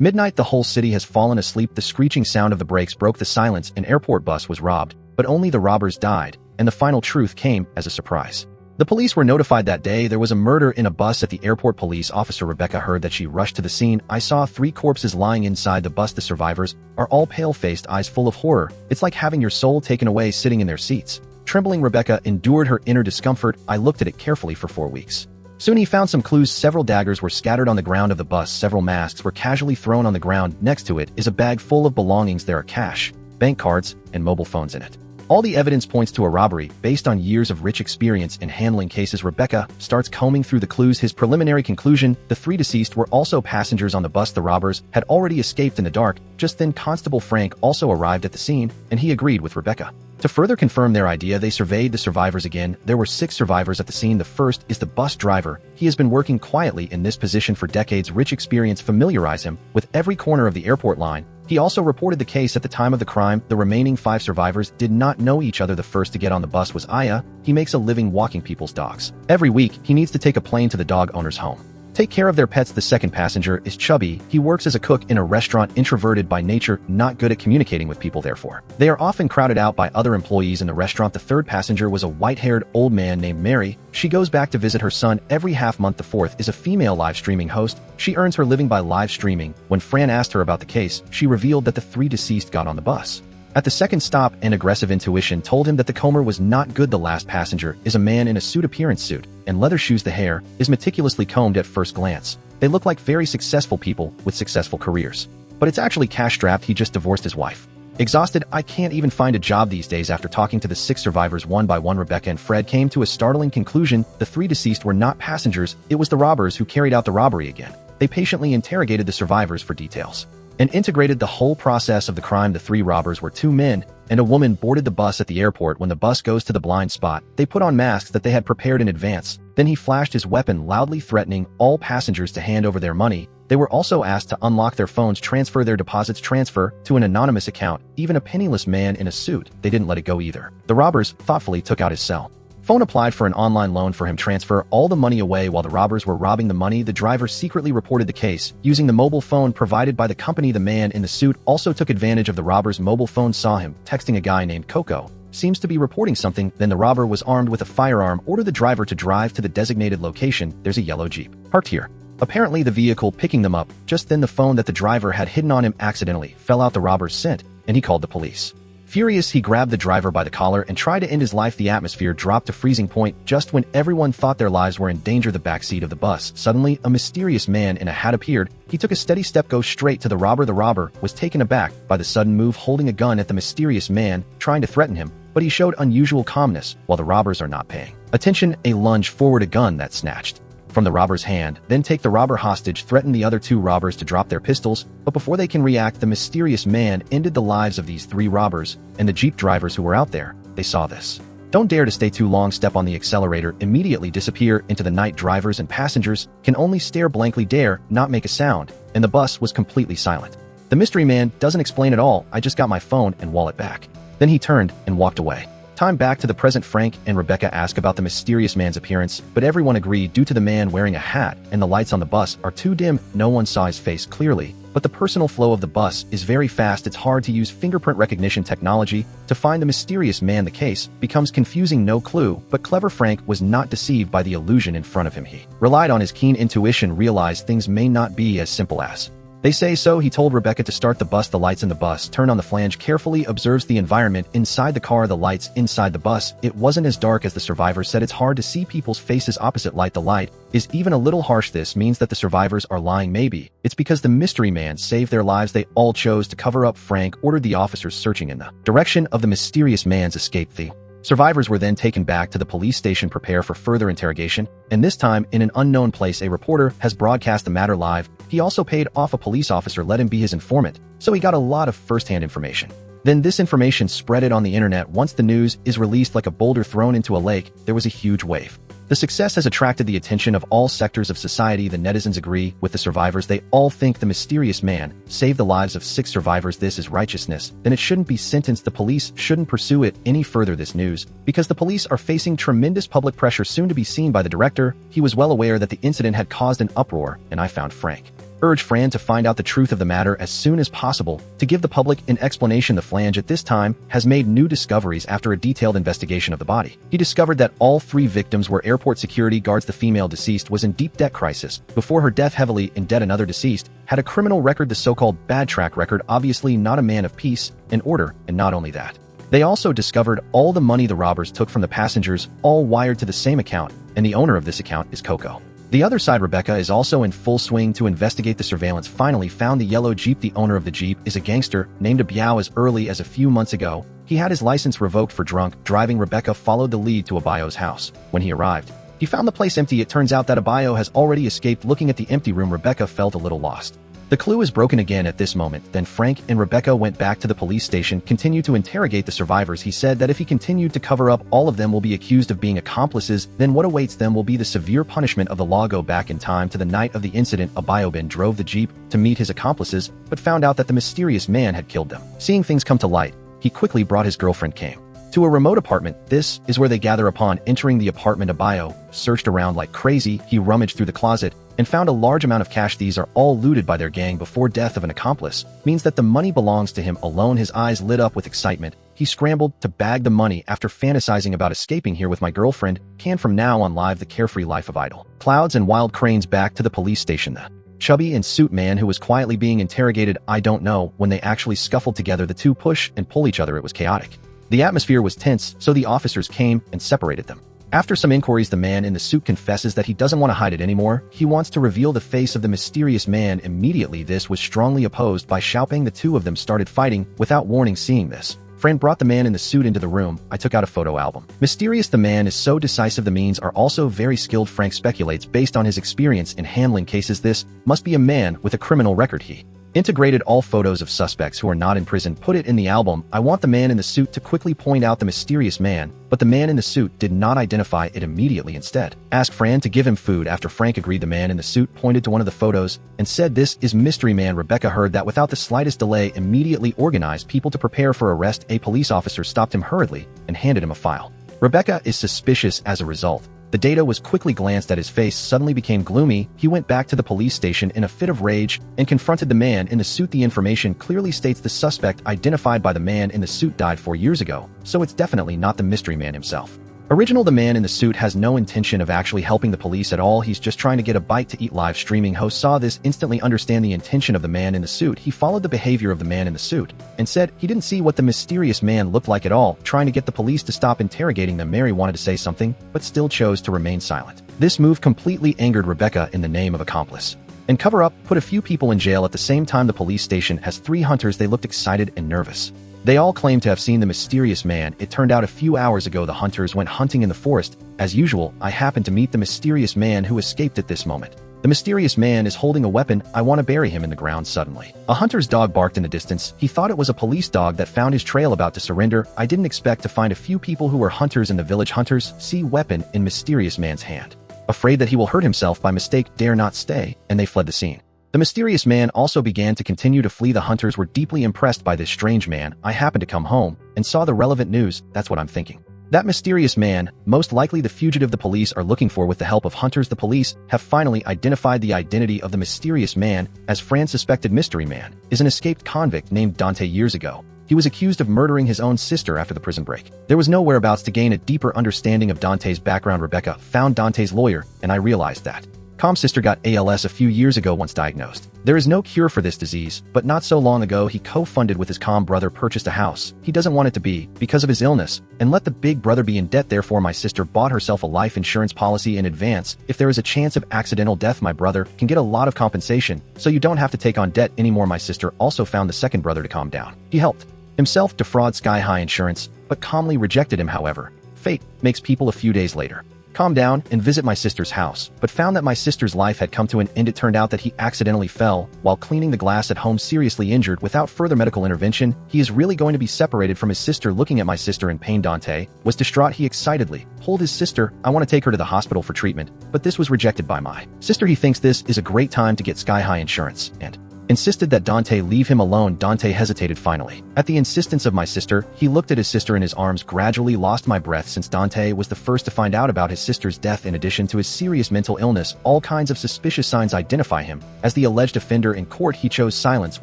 Midnight, the whole city has fallen asleep. The screeching sound of the brakes broke the silence. An airport bus was robbed, but only the robbers died, and the final truth came as a surprise. The police were notified that day there was a murder in a bus at the airport. Police officer Rebecca heard that. She rushed to the scene. I saw 3 corpses lying inside the bus. The survivors are all pale-faced, eyes full of horror. It's like having your soul taken away, sitting in their seats. Trembling, Rebecca endured her inner discomfort. I looked at it carefully for 4 weeks. Soon he found some clues. Several daggers were scattered on the ground of the bus. Several masks were casually thrown on the ground. Next to it is a bag full of belongings. There are cash, bank cards, and mobile phones in it. All the evidence points to a robbery. Based on years of rich experience in handling cases, Rebecca starts combing through the clues. His preliminary conclusion: the 3 deceased were also passengers on the bus. The robbers had already escaped in the dark. Just then, Constable Frank also arrived at the scene, and he agreed with Rebecca. To further confirm their idea, they surveyed the survivors again. There were 6 survivors at the scene. The first is the bus driver. He has been working quietly in this position for decades. Rich experience familiarized him with every corner of the airport line. He also reported the case at the time of the crime. The remaining 5 survivors did not know each other. The first to get on the bus was Aya. He makes a living walking people's dogs. Every week, he needs to take a plane to the dog owner's home, take care of their pets. The second passenger is Chubby. He works as a cook in a restaurant. Introverted by nature, not good at communicating with people, therefore they are often crowded out by other employees in the restaurant. The third passenger was a white-haired old man named Mary. She goes back to visit her son every half month. The fourth is a female live streaming host. She earns her living by live streaming. When Fran asked her about the case, she revealed that the 3 deceased got on the bus at the second stop. An aggressive intuition told him that the comber was not good. The last passenger is a man in a suit, appearance suit, and leather shoes. The hair is meticulously combed. At first glance, they look like very successful people with successful careers, but it's actually cash-strapped. He just divorced his wife. Exhausted, I can't even find a job these days. After talking to the 6 survivors one by one, Rebecca and Fred came to a startling conclusion. The 3 deceased were not passengers. It was the robbers who carried out the robbery again. They patiently interrogated the survivors for details and integrated the whole process of the crime. The 3 robbers were 2 men and a woman. Boarded the bus at the airport. When the bus goes to the blind spot, they put on masks that they had prepared in advance. Then he flashed his weapon, loudly threatening all passengers to hand over their money. They were also asked to unlock their phones, transfer their deposits, transfer to an anonymous account. Even a penniless man in a suit, they didn't let it go either. The robbers thoughtfully took out his cell phone, applied for an online loan for him, transfer all the money away. While the robbers were robbing the money, the driver secretly reported the case using the mobile phone provided by the company. The man in the suit also took advantage of the robber's mobile phone, saw him texting a guy named Coco. Seems to be reporting something. Then the robber was armed with a firearm, ordered the driver to drive to the designated location. There's a yellow Jeep parked here, apparently the vehicle picking them up. Just then the phone that the driver had hidden on him accidentally fell out the robber's scent, and he called the police. Furious, he grabbed the driver by the collar and tried to end his life. The atmosphere dropped to freezing point just when everyone thought their lives were in danger. The backseat of the bus, suddenly a mysterious man in a hat appeared. He took a steady step, goes straight to the robber. The robber was taken aback by the sudden move, holding a gun at the mysterious man, trying to threaten him, but he showed unusual calmness while the robbers are not paying attention. A lunge forward, a gun that snatched from the robber's hand, then take the robber hostage, threaten the other 2 robbers to drop their pistols. But before they can react, the mysterious man ended the lives of these 3 robbers and the Jeep drivers who were out there. They saw this. Don't dare to stay too long, step on the accelerator, immediately disappear into the night. Drivers and passengers can only stare blankly, dare not make a sound, and the bus was completely silent. The mystery man doesn't explain at all. I just got my phone and wallet back. Then he turned and walked away. Time back to the present. Frank and Rebecca ask about the mysterious man's appearance, but everyone agreed due to the man wearing a hat and the lights on the bus are too dim. No one saw his face clearly, but the personal flow of the bus is very fast. It's hard to use fingerprint recognition technology to find the mysterious man. The case becomes confusing, no clue, but clever Frank was not deceived by the illusion in front of him. He relied on his keen intuition, realized things may not be as simple as they say. So he told Rebecca to start the bus. The lights in the bus turn on. The flange carefully observes the environment inside the car, the lights inside the bus. It wasn't as dark as the survivors said. It's hard to see people's faces opposite light. The light is even a little harsh. This means that the survivors are lying. Maybe it's because the mystery man saved their lives. They all chose to cover up. Frank ordered the officers searching in the direction of the mysterious man's escape. The survivors were then taken back to the police station, prepare for further interrogation, and this time in an unknown place. A reporter has broadcast the matter live. He also paid off a police officer, let him be his informant, so he got a lot of first-hand information. Then this information spread it on the internet. Once the news is released like a boulder thrown into a lake, there was a huge wave. The success has attracted the attention of all sectors of society. The netizens agree with the survivors. They all think the mysterious man saved the lives of 6 survivors. This is righteousness. Then it shouldn't be sentenced. The police shouldn't pursue it any further. This news, because the police are facing tremendous public pressure, soon to be seen by the director. He was well aware that the incident had caused an uproar, and I found Frank urged Fran to find out the truth of the matter as soon as possible, to give the public an explanation. The flange at this time has made new discoveries after a detailed investigation of the body. He discovered that all 3 victims were airport security guards. The female deceased was in deep debt crisis. Before her death, heavily in debt. Another deceased had a criminal record, the so-called bad track record, obviously not a man of peace and order. And not only that, they also discovered all the money the robbers took from the passengers, all wired to the same account, and the owner of this account is Coco. The other side, Rebecca, is also in full swing to investigate the surveillance. Finally found the yellow Jeep. The owner of the Jeep is a gangster named Abiao. As early as a few months ago, he had his license revoked for drunk driving. Rebecca followed the lead to Abiao's house. When he arrived, he found the place empty. It turns out that Abiao has already escaped. Looking at the empty room, Rebecca felt a little lost. The clue is broken again at this moment. Then Frank and Rebecca went back to the police station, continued to interrogate the survivors. He said that if he continued to cover up, all of them will be accused of being accomplices. Then what awaits them will be the severe punishment of the law. Go back in time to the night of the incident. Abiao drove the Jeep to meet his accomplices, but found out that the mysterious man had killed them. Seeing things come to light, he quickly brought his girlfriend Came to a remote apartment. This is where they gather. Upon entering the apartment, Abiao searched around like crazy. He rummaged through the closet and found a large amount of cash. These are all looted by their gang before death of an accomplice. Means that the money belongs to him alone. His eyes lit up with excitement. He scrambled to bag the money after fantasizing about escaping here with my girlfriend. Can from now on live the carefree life of idle clouds and wild cranes. Back to the police station. The chubby and suit man who was quietly being interrogated. I don't know when they actually scuffled together. The two push and pull each other. It was chaotic. The atmosphere was tense, so the officers came and separated them. After some inquiries, the man in the suit confesses that he doesn't want to hide it anymore. He wants to reveal the face of the mysterious man immediately. This was strongly opposed by Xiaoping. The two of them started fighting without warning. Seeing this, Fran brought the man in the suit into the room. I took out a photo album. Mysterious. The man is so decisive. The means are also very skilled. Frank speculates based on his experience in handling cases. This must be a man with a criminal record. He integrated all photos of suspects who are not in prison, put it in the album. I want the man in the suit to quickly point out the mysterious man, but the man in the suit did not identify it immediately. Instead, asked Fran to give him food. After Frank agreed, the man in the suit pointed to one of the photos and said, "This is Mystery Man." Rebecca heard that without the slightest delay, immediately organized people to prepare for arrest. A police officer stopped him hurriedly and handed him a file. Rebecca is suspicious as a result. The data was quickly glanced at. His face suddenly became gloomy. He went back to the police station in a fit of rage and confronted the man in the suit. The information clearly states the suspect identified by the man in the suit died 4 years ago, so it's definitely not the mystery man himself. Original. The man in the suit has no intention of actually helping the police at all. He's just trying to get a bite to eat. Live streaming host saw this, instantly understand the intention of the man in the suit. He followed the behavior of the man in the suit and said he didn't see what the mysterious man looked like at all, trying to get the police to stop interrogating them. Mary wanted to say something, but still chose to remain silent. This move completely angered Rebecca. In the name of accomplice and cover up, put a few people in jail. At the same time, the police station has 3 hunters. They looked excited and nervous. They all claimed to have seen the mysterious man. It turned out a few hours ago the hunters went hunting in the forest. As usual, I happened to meet the mysterious man who escaped at this moment. The mysterious man is holding a weapon. I want to bury him in the ground. Suddenly, a hunter's dog barked in the distance. He thought it was a police dog that found his trail about to surrender. I didn't expect to find a few people who were hunters in the village. Hunters see weapon in mysterious man's hand. Afraid that he will hurt himself by mistake, dare not stay, and they fled the scene. The mysterious man also began to continue to flee. The hunters were deeply impressed by this strange man. I happened to come home and saw the relevant news. That's what I'm thinking. That mysterious man, most likely the fugitive the police are looking for. With the help of hunters, the police have finally identified the identity of the mysterious man. As Fran suspected, mystery man is an escaped convict named Dante. Years ago, he was accused of murdering his own sister after the prison break. There was no whereabouts. To gain a deeper understanding of Dante's background, Rebecca found Dante's lawyer, and I realized that Com's sister got ALS a few years ago. Once diagnosed, there is no cure for this disease, but not so long ago he co-funded with his Com brother, purchased a house he doesn't want it to be because of his illness, and let the big brother be in debt. Therefore, my sister bought herself a life insurance policy in advance. If there is a chance of accidental death, my brother can get a lot of compensation, so you don't have to take on debt anymore. My sister also found the second brother to calm down. He helped himself defraud Sky High Insurance, but calmly rejected him. However, fate makes people. A few days later, calm down and visit my sister's house, but found that my sister's life had come to an end. It turned out that he accidentally fell while cleaning the glass at home, seriously injured. Without further medical intervention, he is really going to be separated from his sister. Looking at my sister in pain, Dante was distraught. He excitedly pulled his sister. I want to take her to the hospital for treatment, but this was rejected by my sister. He thinks this is a great time to get Sky High Insurance and insisted that Dante leave him alone. Dante hesitated finally. At the insistence of my sister, he looked at his sister in his arms, gradually lost my breath since Dante was the first to find out about his sister's death. In addition to his serious mental illness, all kinds of suspicious signs identify him as the alleged offender. In court, he chose silence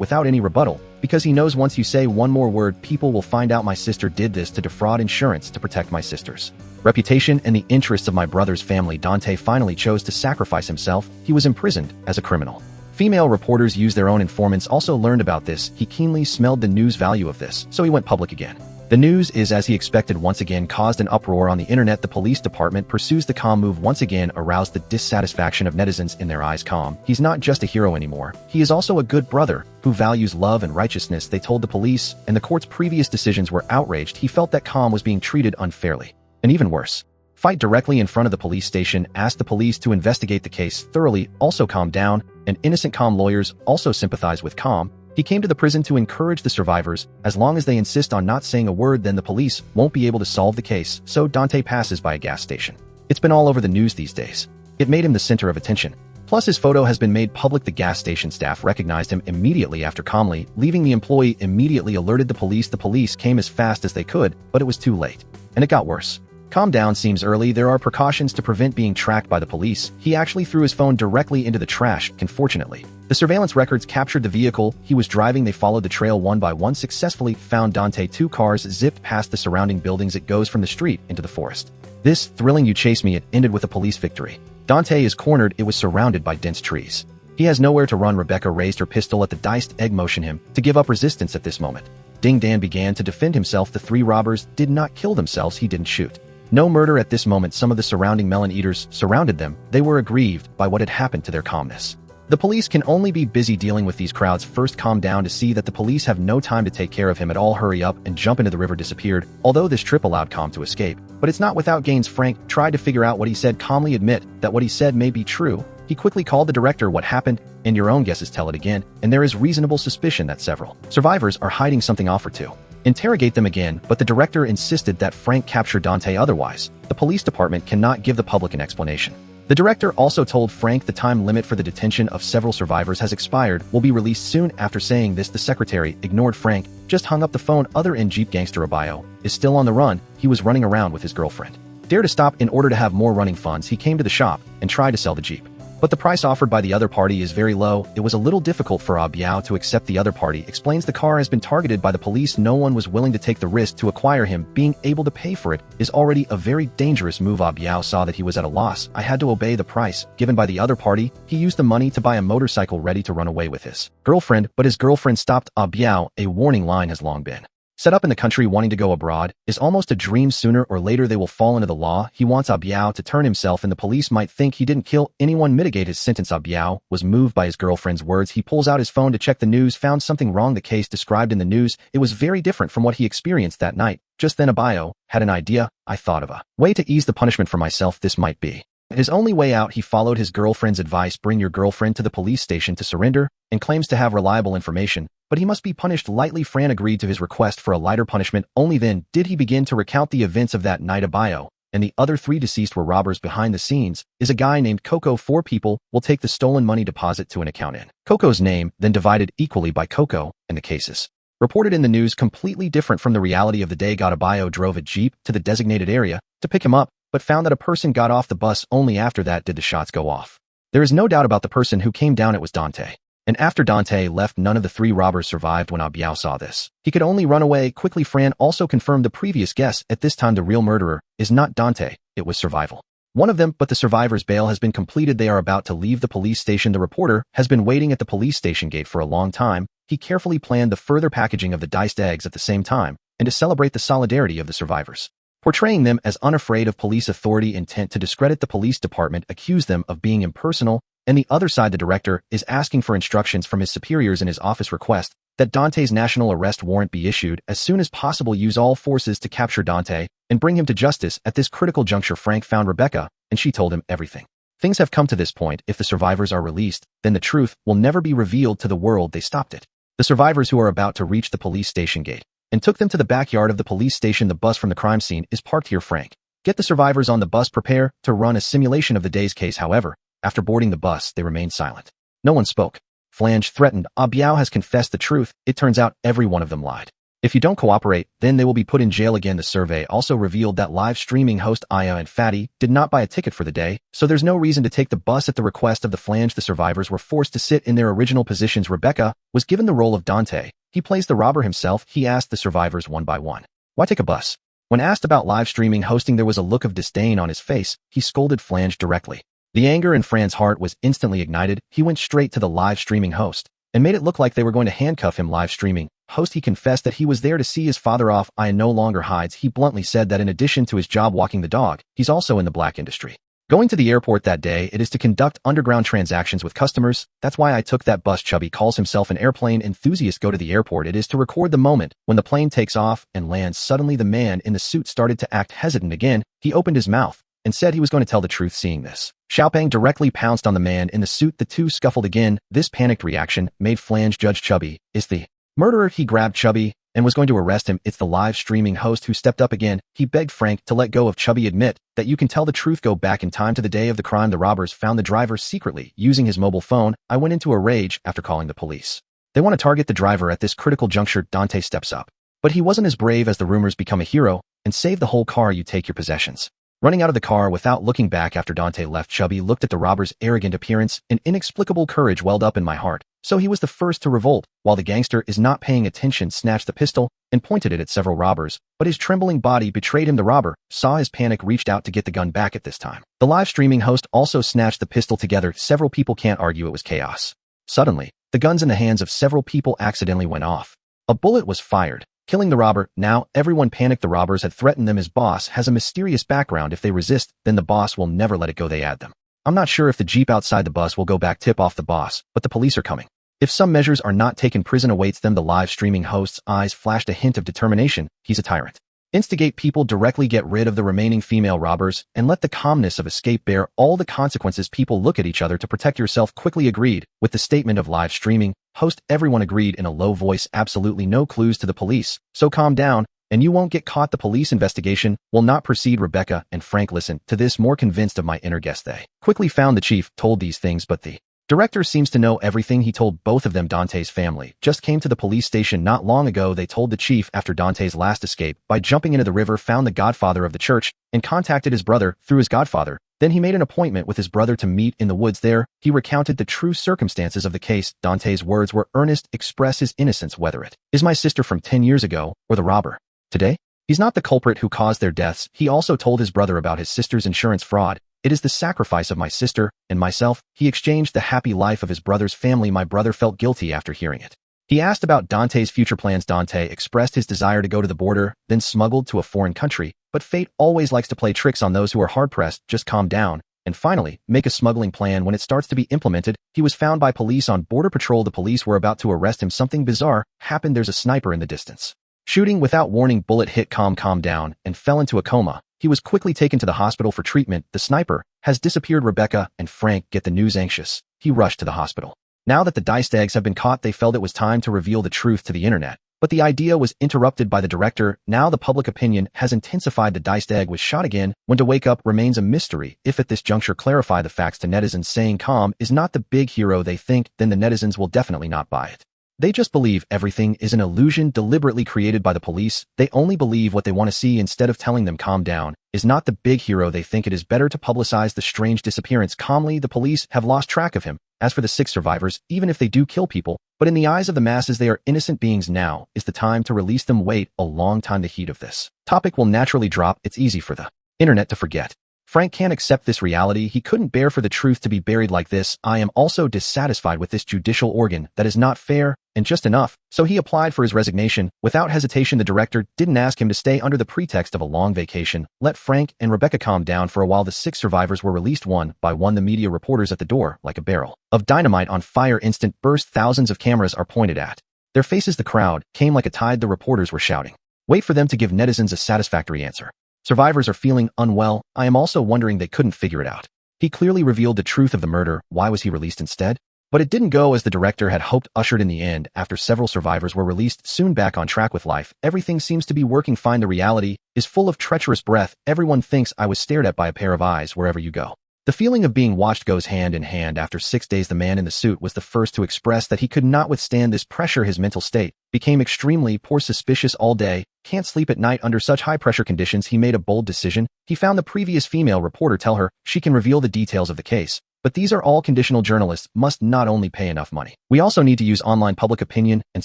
without any rebuttal because he knows once you say one more word, people will find out my sister did this to defraud insurance to protect my sister's reputation and the interests of my brother's family. Dante finally chose to sacrifice himself. He was imprisoned as a criminal. Female reporters used their own informants also learned about this. He keenly smelled the news value of this, so he went public again. The news is, as he expected, once again caused an uproar on the internet. The police department pursues the calm move once again aroused the dissatisfaction of netizens. In their eyes, Calm, he's not just a hero anymore. He is also a good brother who values love and righteousness, they told the police, and the court's previous decisions were outraged. He felt that Calm was being treated unfairly. And even worse, fight directly in front of the police station, asked the police to investigate the case thoroughly, also calm down, and innocent Calm lawyers also sympathize with Calm. He came to the prison to encourage the survivors. As long as they insist on not saying a word, then the police won't be able to solve the case. So Dante passes by a gas station. It's been all over the news these days. It made him the center of attention. Plus, his photo has been made public. The gas station staff recognized him immediately after calmly leaving. The employee immediately alerted the police. The police came as fast as they could, but it was too late. And it got worse. Calm down seems early. There are precautions to prevent being tracked by the police. He actually threw his phone directly into the trash. Unfortunately, the surveillance records captured the vehicle he was driving. They followed the trail one by one, successfully found Dante. 2 cars zipped past the surrounding buildings. It goes from the street into the forest. This thrilling "you chase me" it ended with a police victory. Dante is cornered. It was surrounded by dense trees. He has nowhere to run. Rebecca raised her pistol at the diced egg, motion him to give up resistance. At this moment, Ding Dan began to defend himself. The 3 robbers did not kill themselves. He didn't shoot. No murder at this moment. Some of the surrounding melon eaters surrounded them. They were aggrieved by what had happened to their calmness. The police can only be busy dealing with these crowds. First, calm down to see that the police have no time to take care of him at all. Hurry up and jump into the river. Disappeared. Although this trip allowed Calm to escape, but it's not without gains. Frank tried to figure out what he said. Calmly admit that what he said may be true. He quickly called the director. What happened? And your own guesses tell it again. And there is reasonable suspicion that several survivors are hiding something. Offer to interrogate them again, but the director insisted that Frank capture Dante, otherwise the police department cannot give the public an explanation. The director also told Frank the time limit for the detention of several survivors has expired, will be released soon. After saying this, the secretary ignored Frank, just hung up the phone. Other end, Jeep gangster Abayo is still on the run. He was running around with his girlfriend. Dare to stop. In order to have more running funds, he came to the shop and tried to sell the Jeep. But the price offered by the other party is very low. It was a little difficult for Abiao to accept. The other party explains the car has been targeted by the police. No one was willing to take the risk to acquire him. Being able to pay for it is already a very dangerous move. Abiao saw that he was at a loss. I had to obey the price given by the other party. He used the money to buy a motorcycle ready to run away with his girlfriend, but his girlfriend stopped Abiao. A warning line has long been set up in the country. Wanting to go abroad is almost a dream. Sooner or later they will fall into the law. He wants Abiao to turn himself and the police might think he didn't kill anyone. Mitigate his sentence. Abiao was moved by his girlfriend's words. He pulls out his phone to check the news, found something wrong. The case described in the news, it was very different from what he experienced that night. Just then Abiao had an idea. I thought of a way to ease the punishment for myself. This might be his only way out. He followed his girlfriend's advice. Bring your girlfriend to the police station to surrender, and claims to have reliable information, but he must be punished lightly. Fran agreed to his request for a lighter punishment. Only then did he begin to recount the events of that night. Abayo and the other 3 deceased were robbers. Behind the scenes is a guy named Coco. 4 people will take the stolen money deposit to an account in Coco's name, then divided equally by Coco, and the cases reported in the news completely different from the reality of the day. Abayo drove a Jeep to the designated area to pick him up, but found that a person got off the bus. Only after that did the shots go off. There is no doubt about the person who came down. It was Dante. And after Dante left, none of the 3 robbers survived. When Abiao saw this, he could only run away quickly. Fran also confirmed the previous guess. At this time, the real murderer is not Dante, it was survival. One of them, but the survivor's bail has been completed. They are about to leave the police station. The reporter has been waiting at the police station gate for a long time. He carefully planned the further packaging of the diced eggs at the same time, and to celebrate the solidarity of the survivors, portraying them as unafraid of police authority. Intent to discredit the police department, accuse them of being impersonal. And the other side, the director is asking for instructions from his superiors in his office. Request that Dante's national arrest warrant be issued as soon as possible. Use all forces to capture Dante and bring him to justice. At this critical juncture, Frank found Rebecca, and she told him everything. Things have come to this point. If the survivors are released, then the truth will never be revealed to the world. They stopped it. The survivors who are about to reach the police station gate and took them to the backyard of the police station. The bus from the crime scene is parked here. Frank, get the survivors on the bus. Prepare to run a simulation of the day's case. However, after boarding the bus, they remained silent. No one spoke. Flange threatened, Biao has confessed the truth. It turns out every one of them lied. If you don't cooperate, then they will be put in jail again. The survey also revealed that live streaming host Aya and Fatty did not buy a ticket for the day, so there's no reason to take the bus at the request of the Flange. The survivors were forced to sit in their original positions. Rebecca was given the role of Dante. He plays the robber himself. He asked the survivors one by one, "Why take a bus?" When asked about live streaming hosting, there was a look of disdain on his face. He scolded Flange directly. The anger in Fran's heart was instantly ignited. He went straight to the live streaming host and made it look like they were going to handcuff him. Live streaming host, he confessed that he was there to see his father off. Aya no longer hides. He bluntly said that in addition to his job walking the dog, he's also in the black industry. Going to the airport that day, it is to conduct underground transactions with customers. That's why I took that bus. Chubby calls himself an airplane enthusiast. Go to the airport. It is to record the moment when the plane takes off and lands. Suddenly the man in the suit started to act hesitant again. He opened his mouth and said he was going to tell the truth. Seeing this, Xiaopeng directly pounced on the man in the suit. The two scuffled again. This panicked reaction made Flange judge Chubby is the murderer. He grabbed Chubby and was going to arrest him. It's the live streaming host who stepped up again. He begged Frank to let go of Chubby. Admit that you can tell the truth. Go back in time to the day of the crime. The robbers found the driver secretly using his mobile phone. I went into a rage after calling the police. They want to target the driver at this critical juncture. Dante steps up, but he wasn't as brave as the rumors. Become a hero and save the whole car. You take your possessions. Running out of the car without looking back after Dante left, Chubby looked at the robber's arrogant appearance. An inexplicable courage welled up in my heart. So he was the first to revolt, while the gangster is not paying attention, snatched the pistol and pointed it at several robbers, but his trembling body betrayed him. The robber saw his panic, reached out to get the gun back. At this time, the live streaming host also snatched the pistol. Together, several people can't argue it was chaos. Suddenly, the guns in the hands of several people accidentally went off. A bullet was fired, killing the robber. Now, everyone panicked. The robbers had threatened them. His boss has a mysterious background. If they resist, then the boss will never let it go. They add them. I'm not sure if the jeep outside the bus will go back. Tip off the boss, but the police are coming. If some measures are not taken, prison awaits them. The live streaming host's eyes flashed a hint of determination. He's a tyrant. Instigate people directly, get rid of the remaining female robbers, and let the calmness of escape bear all the consequences. People look at each other to protect yourself. Quickly agreed with the statement of live streaming host. Everyone agreed in a low voice. Absolutely no clues to the police, so calm down and you won't get caught. The police investigation will not proceed. Rebecca and Frank listened to this, more convinced of my inner guest. They quickly found the chief told these things, but the director seems to know everything. He told both of them. Dante's family just came to the police station not long ago. They told the chief after Dante's last escape by jumping into the river, found the godfather of the church and contacted his brother through his godfather. Then he made an appointment with his brother to meet in the woods. There, he recounted the true circumstances of the case. Dante's words were earnest, express his innocence. Whether it is my sister from 10 years ago or the robber today, he's not the culprit who caused their deaths. He also told his brother about his sister's insurance fraud. It is the sacrifice of my sister and myself. He exchanged the happy life of his brother's family. My brother felt guilty after hearing it. He asked about Dante's future plans. Dante expressed his desire to go to the border, then smuggled to a foreign country. But fate always likes to play tricks on those who are hard-pressed. Just calm down and finally make a smuggling plan. When it starts to be implemented, he was found by police on border patrol. The police were about to arrest him. Something bizarre happened. There's a sniper in the distance shooting without warning. Bullet hit. Calm down, and fell into a coma. He was quickly taken to the hospital for treatment. The sniper has disappeared. Rebecca and Frank get the news anxious. He rushed to the hospital. Now that the dice eggs have been caught, they felt it was time to reveal the truth to the internet. But the idea was interrupted by the director. Now the public opinion has intensified. The diced egg was shot again. When to wake up remains a mystery. If at this juncture clarify the facts to netizens, saying Calm is not the big hero they think, then the netizens will definitely not buy it. They just believe everything is an illusion deliberately created by the police. They only believe what they want to see. Instead of telling them calm down is not the big hero they think, it is better to publicize the strange disappearance calmly. The police have lost track of him. As for the 6 survivors, even if they do kill people, but in the eyes of the masses they are innocent beings, now is the time to release them. Wait a long time. The heat of this topic will naturally drop. It's easy for the internet to forget. Frank can't accept this reality. He couldn't bear for the truth to be buried like this. I am also dissatisfied with this judicial organ that is not fair and just enough. So he applied for his resignation. Without hesitation, the director didn't ask him to stay under the pretext of a long vacation. Let Frank and Rebecca calm down for a while. The 6 survivors were released one by one. The media reporters at the door, like a barrel of dynamite on fire, instant burst. Thousands of cameras are pointed at their faces. The crowd came like a tide. The reporters were shouting. Wait for them to give netizens a satisfactory answer. Survivors are feeling unwell. I am also wondering they couldn't figure it out. He clearly revealed the truth of the murder. Why was he released instead? But it didn't go as the director had hoped. Ushered in the end after several survivors were released, soon back on track with life. Everything seems to be working fine. The reality is full of treacherous breath. Everyone thinks I was stared at by a pair of eyes wherever you go. The feeling of being watched goes hand in hand. After 6 days, the man in the suit was the first to express that he could not withstand this pressure. His mental state became extremely poor, suspicious all day, can't sleep at night under such high-pressure conditions. He made a bold decision. He found the previous female reporter, tell her she can reveal the details of the case. But these are all conditional. Journalists must not only pay enough money. We also need to use online public opinion and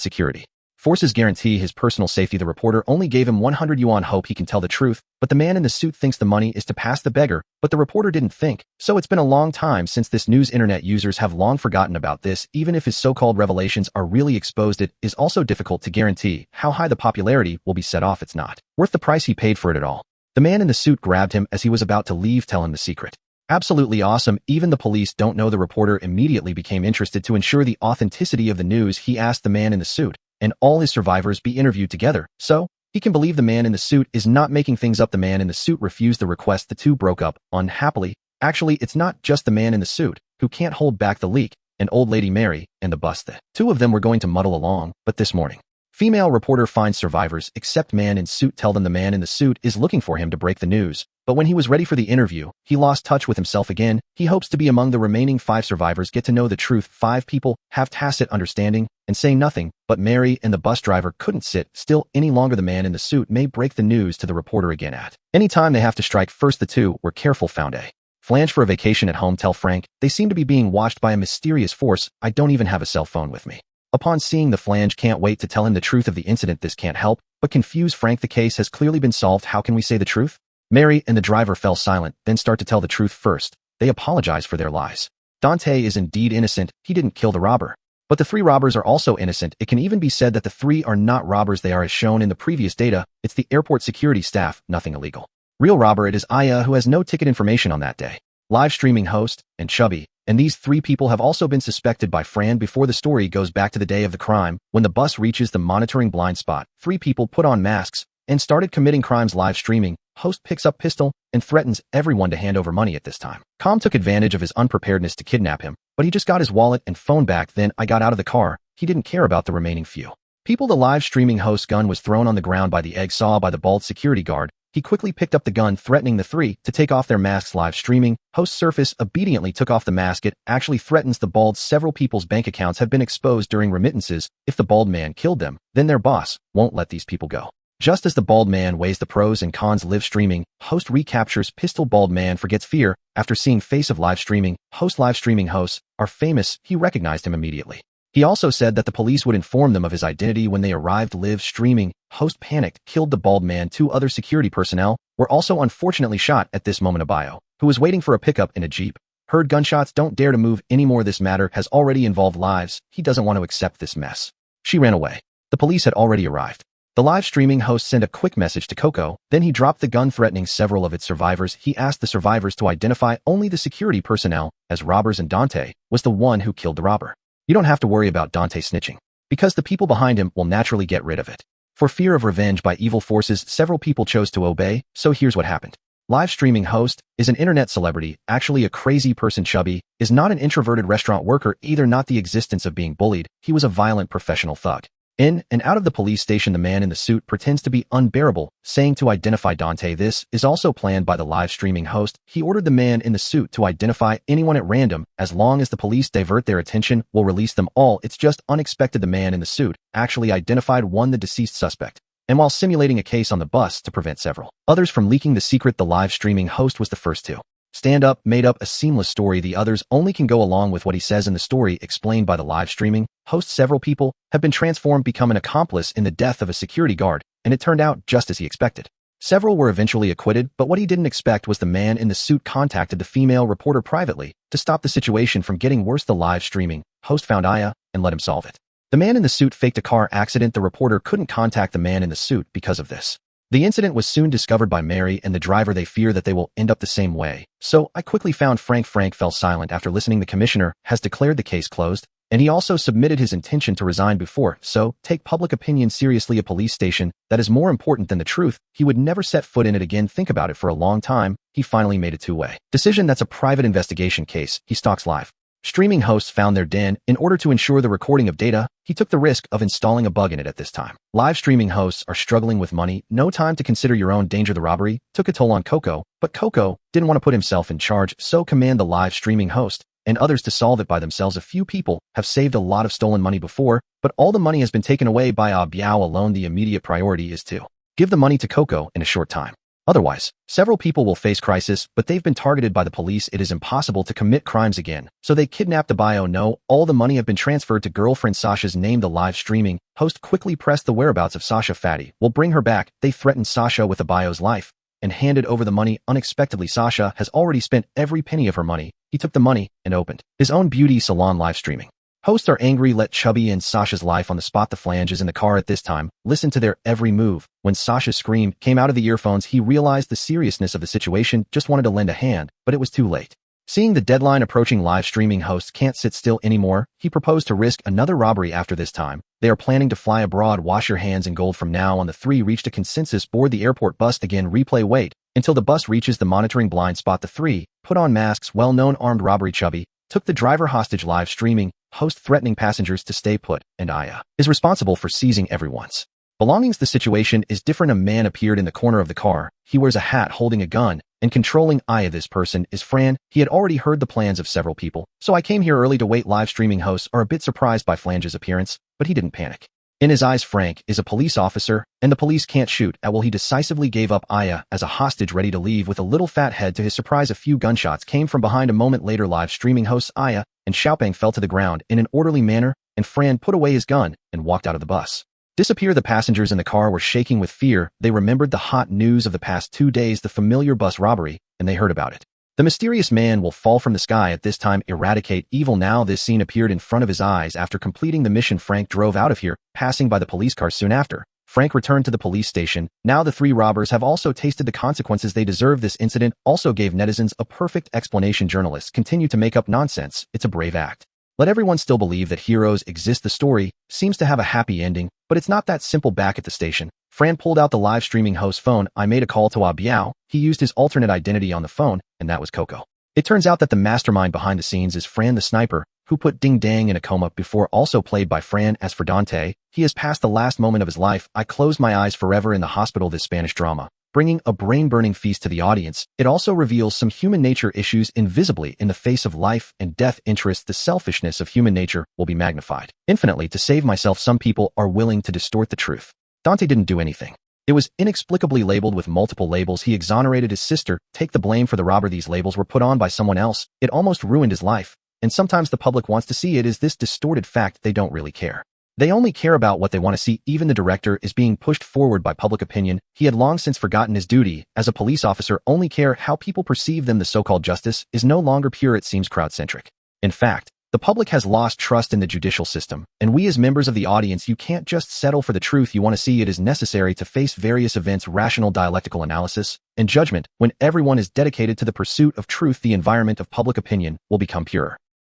security forces guarantee his personal safety. The reporter only gave him 100 yuan, hope he can tell the truth, but the man in the suit thinks the money is to pass the beggar, but the reporter didn't think. So it's been a long time since this news. Internet users have long forgotten about this. Even if his so-called revelations are really exposed, it is also difficult to guarantee how high the popularity will be set off. It's not worth the price he paid for it at all. The man in the suit grabbed him as he was about to leave. Tell him the secret. Absolutely awesome. Even the police don't know. The reporter immediately became interested. To ensure the authenticity of the news, he asked the man in the suit and all his survivors be interviewed together, so he can believe the man in the suit is not making things up. The man in the suit refused the request. The two broke up unhappily. Actually, it's not just the man in the suit who can't hold back the leak, and old lady Mary and the bus. The two of them were going to muddle along, but this morning, female reporter finds survivors except man in suit. Tell them the man in the suit is looking for him to break the news. But when he was ready for the interview, he lost touch with himself again. He hopes to be among the remaining 5 survivors. Get to know the truth. 5 people have tacit understanding and say nothing, but Mary and the bus driver couldn't sit still any longer. The man in the suit may break the news to the reporter again at any time. They have to strike first. The two were careful. Found a flange for a vacation at home. Tell Frank they seem to be being watched by a mysterious force. I don't even have a cell phone with me. Upon seeing the flange, can't wait to tell him the truth of the incident. This can't help but confuse Frank. The case has clearly been solved. How can we say the truth? Mary and the driver fell silent, then start to tell the truth. First, they apologize for their lies. Dante is indeed innocent. He didn't kill the robber. But the 3 robbers are also innocent. It can even be said that the 3 are not robbers. They are as shown in the previous data. It's the airport security staff, nothing illegal. Real robber, it is Aya, who has no ticket information on that day. Live streaming host and Chubby. And these 3 people have also been suspected by Fran. Before the story goes back to the day of the crime, when the bus reaches the monitoring blind spot, 3 people put on masks and started committing crimes. Live streaming host picks up pistol and threatens everyone to hand over money at this time. Com took advantage of his unpreparedness to kidnap him, but he just got his wallet and phone back. Then I got out of the car. He didn't care about the remaining few people. The live streaming host's gun was thrown on the ground by the egg saw by the bald security guard. He quickly picked up the gun, threatening the 3 to take off their masks. Live streaming host Surface obediently took off the mask. It actually threatens the bald. Several people's bank accounts have been exposed during remittances. If the bald man killed them, then their boss won't let these people go. Just as the bald man weighs the pros and cons, live streaming host recaptures pistol. Bald man forgets fear after seeing face of live streaming host. Live streaming hosts are famous. He recognized him immediately. He also said that the police would inform them of his identity when they arrived. Live streaming host panicked, killed the bald man. 2 other security personnel were also unfortunately shot at this moment. Abayo, who was waiting for a pickup in a Jeep, heard gunshots. Don't dare to move anymore. This matter has already involved lives. He doesn't want to accept this mess. She ran away. The police had already arrived. The live streaming host sent a quick message to Coco, then he dropped the gun, threatening several of its survivors. He asked the survivors to identify only the security personnel as robbers, and Dante was the one who killed the robber. You don't have to worry about Dante snitching, because the people behind him will naturally get rid of it. For fear of revenge by evil forces, several people chose to obey, so here's what happened. Live streaming host is an internet celebrity, actually a crazy person. Chubby is not an introverted restaurant worker either, not the existence of being bullied. He was a violent professional thug. In and out of the police station, the man in the suit pretends to be unbearable, saying to identify Dante. This is also planned by the live streaming host. He ordered the man in the suit to identify anyone at random. As long as the police divert their attention, we'll release them all. It's just unexpected. The man in the suit actually identified the deceased suspect, and while simulating a case on the bus to prevent several others from leaking the secret, the live streaming host was the first to stand up, made up a seamless story. The others only can go along with what he says in the story, explained by the live streaming host. Several people have been transformed, become an accomplice in the death of a security guard, and it turned out just as he expected. Several were eventually acquitted, but what he didn't expect was the man in the suit contacted the female reporter privately to stop the situation from getting worse. The live streaming host found Aya and let him solve it. The man in the suit faked a car accident. The reporter couldn't contact the man in the suit because of this. The incident was soon discovered by Mary and the driver. They fear that they will end up the same way. So I quickly found Frank. Frank fell silent after listening. The commissioner has declared the case closed, and he also submitted his intention to resign before. So take public opinion seriously. A police station that is more important than the truth. He would never set foot in it again. Think about it for a long time. He finally made a 2-way decision. That's a private investigation case. He stalks live streaming hosts found their den. In order to ensure the recording of data, he took the risk of installing a bug in it at this time. Live streaming hosts are struggling with money. No time to consider your own danger. The robbery took a toll on Coco, but Coco didn't want to put himself in charge, so command the live streaming host and others to solve it by themselves. A few people have saved a lot of stolen money before, but all the money has been taken away by Biao alone. The immediate priority is to give the money to Coco in a short time. Otherwise, several people will face crisis, but they've been targeted by the police. It is impossible to commit crimes again, so they kidnapped Biao. No, all the money have been transferred to girlfriend Sasha's name. The live streaming host quickly pressed the whereabouts of Sasha. Fatty will bring her back. They threatened Sasha with Biao's life and handed over the money. Unexpectedly, Sasha has already spent every penny of her money. He took the money and opened his own beauty salon. Live streaming hosts are angry. Let Chubby and Sasha's life on the spot. The flange is in the car at this time. Listen to their every move. When Sasha's scream came out of the earphones, he realized the seriousness of the situation, just wanted to lend a hand, but it was too late. Seeing the deadline approaching, live streaming hosts can't sit still anymore. He proposed to risk another robbery after this time. They are planning to fly abroad. Wash your hands in gold from now on. The three reached a consensus. Board the airport bus again. Replay. Wait until the bus reaches the monitoring blind spot. The three put on masks. Well-known armed robbery. Chubby took the driver hostage. Live streaming host threatening passengers to stay put, and Aya is responsible for seizing everyone's belongings. The situation is different. A man appeared in the corner of the car. He wears a hat holding a gun and controlling Aya. This person is Fran. He had already heard the plans of several people, so I came here early to wait. Live streaming hosts are a bit surprised by Flange's appearance, but he didn't panic. In his eyes, Frank is a police officer, and the police can't shoot at will. He decisively gave up Aya as a hostage, ready to leave with a little fat head. To his surprise, a few gunshots came from behind. A moment later, live streaming hosts Aya and Xiaopeng fell to the ground in an orderly manner, and Fran put away his gun and walked out of the bus. Disappear. The passengers in the car were shaking with fear. They remembered the hot news of the past 2 days, the familiar bus robbery, and they heard about it. The mysterious man will fall from the sky at this time. Eradicate evil now. This scene appeared in front of his eyes. After completing the mission, Frank drove out of here, passing by the police car soon after. Frank returned to the police station. Now the three robbers have also tasted the consequences they deserve. This incident also gave netizens a perfect explanation. Journalists continue to make up nonsense. It's a brave act. Let everyone still believe that heroes exist. The story seems to have a happy ending, but it's not that simple. Back at the station, Fran pulled out the live streaming host's phone. I made a call to Biao. He used his alternate identity on the phone, and that was Coco. It turns out that the mastermind behind the scenes is Fran the sniper, who put Ding Dang in a coma before, also played by Fran. As for Dante, he has passed the last moment of his life. I closed my eyes forever in the hospital. This Spanish drama, bringing a brain-burning feast to the audience. It also reveals some human nature issues invisibly in the face of life and death. Interest. The selfishness of human nature will be magnified infinitely. To save myself, some people are willing to distort the truth. Dante didn't do anything. It was inexplicably labeled with multiple labels. He exonerated his sister. Take the blame for the robber. These labels were put on by someone else. It almost ruined his life. And sometimes the public wants to see it as this distorted fact. They don't really care. They only care about what they want to see. Even the director is being pushed forward by public opinion. He had long since forgotten his duty as a police officer, only care how people perceive them. The so-called justice is no longer pure. It seems crowd-centric. In fact, the public has lost trust in the judicial system, and we as members of the audience, you can't just settle for the truth you want to see. It is necessary to face various events, rational dialectical analysis, and judgment. When everyone is dedicated to the pursuit of truth, the environment of public opinion will become purer.